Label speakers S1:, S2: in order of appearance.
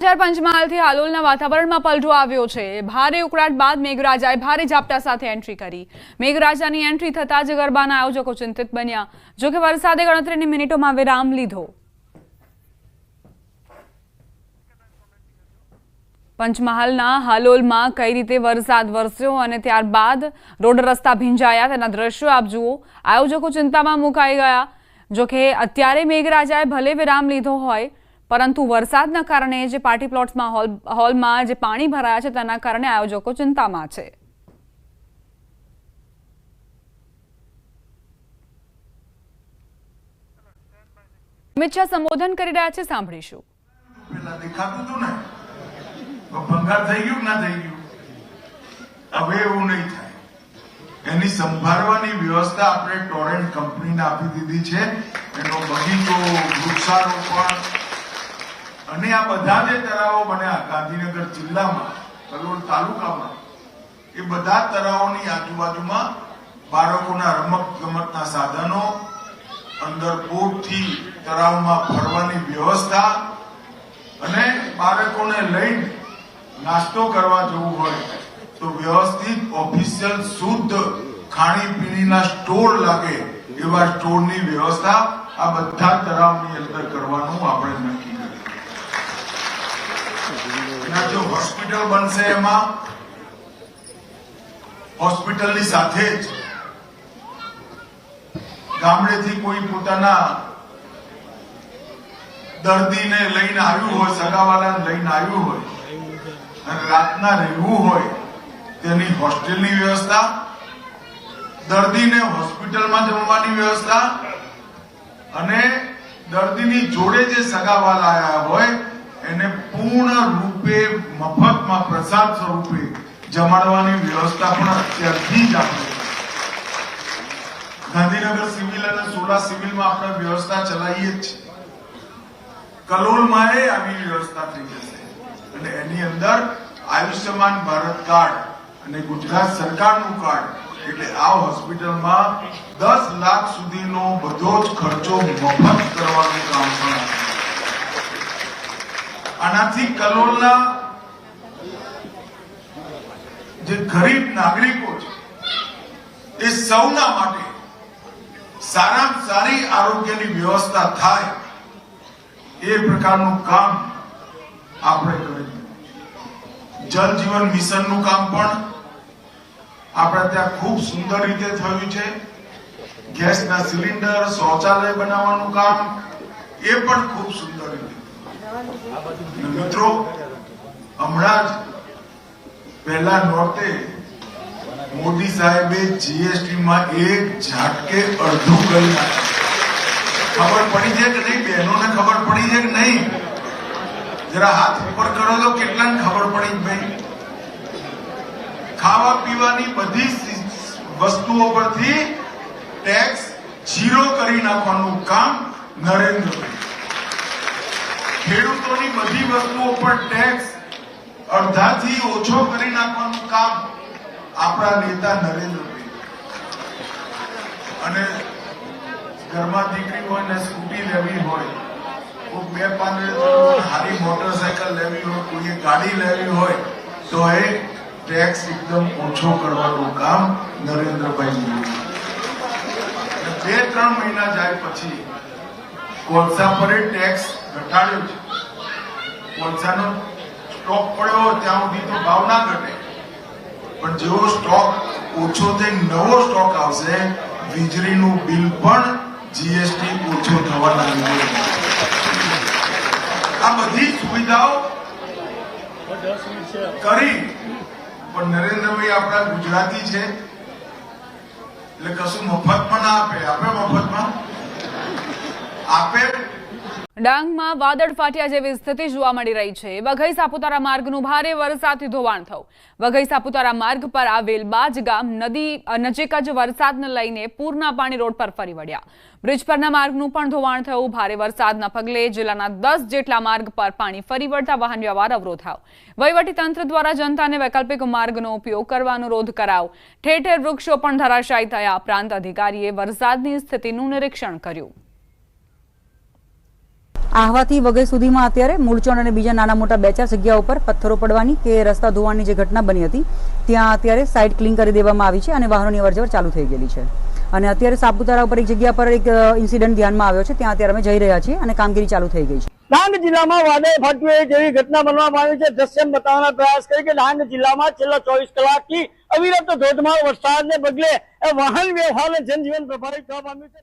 S1: પંચમહાલથી હાલોલના વાતાવરણમાં પલટો આવ્યો છે। ભારે ઉકળાટ બાદ મેઘરાજાએ ભારે ઝાપટા સાથે એન્ટ્રી કરી। મેઘરાજાની એન્ટ્રી થતા જ ગરબાના આયોજકો ચિંતિત બન્યા। જો કે વરસાદે ગણતરીની મિનિટોમાં વિરામ લીધો। પંચમહાલના હાલોલમાં કઈ રીતે વરસાદ વરસ્યો અને ત્યારબાદ રોડ રસ્તા ભીંજાયા તેના દ્રશ્યો આપ જુઓ। આયોજકો ચિંતામાં મુકાઈ ગયા। જો કે અત્યારે મેઘરાજાએ ભલે વિરામ લીધો હોય પરંતુ વરસાદના કારણે જે પાર્ટી પ્લોટ્સમાં હોલમાં જે પાણી ભરાયા છે તેના કારણે આયોજકો ચિંતામાં છે। અમિત શાહ સંબોધન કરી રહ્યા છે, સાંભળીશું।
S2: ભંગાર થઈ ગયું ના થઈ ગયું, હવે એવું નહીં થાય। એની સંભાળવાની વ્યવસ્થા આપણે ટોરેન્ટ કંપનીને આપી દીધી છે। એનો બગીચો, વૃક્ષારોપણ અને આ બધા જે તળાવો બન્યા ગાંધીનગર જિલ્લામાં, કલોલ તાલુકામાં, એ બધા તળાવોની આજુબાજુમાં બાળકોના રમત ગમતના સાધનો, અંદર બોટથી તળાવમાં ફરવાની વ્યવસ્થા અને બાળકોને લઈને નાસ્તો કરવા જવું હોય તો વ્યવસ્થિત ઓફિશિયલ શુદ્ધ ખાણીપીણીના સ્ટોર લાગે એવા સ્ટોરની વ્યવસ્થા આ બધા તળાવની અંદર કરવાનું આપણે નક્કી કર્યું। જો હોસ્પિટલ બનશે એમાં હોસ્પિટલની સાથે જ ગામડેથી કોઈ પોતાના દર્દીને લઈને આવ્યું હોય, સગાવાલાને લઈને આવ્યું હોય અને રાતના રહેવું હોય તેની હોસ્ટેલની વ્યવસ્થા, દર્દીને હોસ્પિટલમાં જમવાની વ્યવસ્થા અને દર્દીની જોડે જે સગાવાલા આવ્યા હોય એને પૂર્ણ રૂપે મફતમાં પ્રસાદ સ્વરૂપે જમાડવાની વ્યવસ્થા પણ અત્યારથી જ આપણે ગાંધીનગર સિવિલ અને સોલા સિવિલમાં આપણે વ્યવસ્થા ચલાવીએ જ છીએ। કલોલમાં આવી વ્યવસ્થા થઈ જશે અને એની અંદર આયુષ્યમાન ભારત કાર્ડ અને ગુજરાત સરકારનું કાર્ડ એટલે આ હોસ્પિટલમાં 10 લાખ સુધીનો બધો જ ખર્ચો મફત કરવાનું કામ પણ આનાથી કલોલના જે ગરીબ નાગરિકો છે એ સૌના માટે સારામાં સારી આરોગ્યની વ્યવસ્થા થાય એ પ્રકારનું કામ આપણે કરીએ। જલ જીવન મિશનનું કામ પણ આપણે ત્યાં ખૂબ સુંદર રીતે થયું છે। ગેસના સિલિન્ડર, શૌચાલય બનાવવાનું કામ એ પણ ખૂબ સુંદર રીતે। મિત્રો, હમણાં જ પહેલા નોરતે મોદી સાહેબે જીએસટીમાં એક ઝાટકે અડધું કરી નાખ્યું। ખબર પડી છે કે નહીં? બહેનોને ખબર પડી છે કે નહીં? જરા હાથ ઉપર કરો તો કેટલાને ખબર પડી? ભાઈ, ખાવા પીવાની બધી વસ્તુઓ પરથી ટેક્સ 0 કરી નાખવાનું કામ નરેન્દ્રભાઈ। ખેડૂતોની બધી વસ્તુઓ પર ટેક્સ અડધાથી ઓછો કરી નાખવાનું કામ આપણા નેતા નરેન્દ્રભાઈ। અને ઘરમાં દીકરી હોય ને સ્કૂટી લેવી હોય, કોઈ 2-5 સારી મોટરસાયકલ લેવી હોય, કોઈ ગાડી લેવી હોય તો એ ટેક્સ એકદમ ઓછો કરવાનું કામ નરેન્દ્રભાઈ। 2-3 મહિના જાય પછી કોલસા પર ટેક્સ ઘટાડ્યો છે। કોલસાનો સ્ટોક પડ્યો ત્યાં સુધી તો ભાવ ના ઘટે, પણ જેવો સ્ટોક ઓછો થઈ નવો સ્ટોક આવશે, વીજળીનું બિલ પણ જીએસટી ઓછો થવા લાગ્યું। આ બધી સુવિધાઓ કરી પણ નરેન્દ્રભાઈ આપણા ગુજરાતી છે એટલે કશું મફતમાં ના આપે। આપે મફતમાં આપે।
S1: ડાંગમાં વાદળ ફાટ્યા જેવી સ્થિતિ જોવા મળી રહી છે। વઘઈ સાપુતારા માર્ગનું ભારે વરસાદથી ધોવાણ થયું। વઘઈ સાપુતારા માર્ગ પર આવેલ બાજ ગામ નદી નજીક જ વરસાદને લઈને પૂરના પાણી રોડ પર ફરી વળ્યા। બ્રિજ પરના માર્ગનું પણ ધોવાણ થયું। ભારે વરસાદના પગલે જિલ્લાના 10 જેટલા માર્ગ પર પાણી ફરી વળતા વાહન વ્યવહાર અવરોધાયો। વહીવટીતંત્ર દ્વારા જનતાને વૈકલ્પિક માર્ગનો ઉપયોગ કરવા અનુરોધ કરાયો। ઠેર ઠેર વૃક્ષો પણ ધરાશાયી થયા। પ્રાંત અધિકારીએ વરસાદની સ્થિતિનું નિરીક્ષણ કર્યું।
S3: આહવાથી વઘઈ સુધીમાં અત્યારે મૂળચોંડ અને બીજા નાના મોટા 2-4 જગ્યાઓ પર પથ્થરો પડવાની કે રસ્તા ધોવાણની જે ઘટના બની હતી ત્યાં અત્યારે સાઇટ ક્લીન કરી દેવામાં આવી છે અને વાહનોની અવરજવર ચાલુ થઈ ગયેલી છે અને અત્યારે સાપુતારા ઉપર એક જગ્યા પર એક ઇન્સિડન્ટ ધ્યાનમાં આવ્યો છે, ત્યાં અત્યારે અમે જઈ રહ્યા છીએ અને કામગીરી ચાલુ થઈ ગઈ છે.
S4: ડાંગ જિલ્લામાં વાદળ ફાટ્યું એક એવી ઘટના બનવામાં આવી છે. દ્રશ્ય બતાવવાનો પ્રયાસ કરી કે ડાંગ જિલ્લામાં છેલ્લા 24 કલાકથી અવિરત ધોધમાર વરસાદને પગલે વાહન વ્યવહાર અને જનજીવન પ્રભાવિત થવા પામ્યું છે.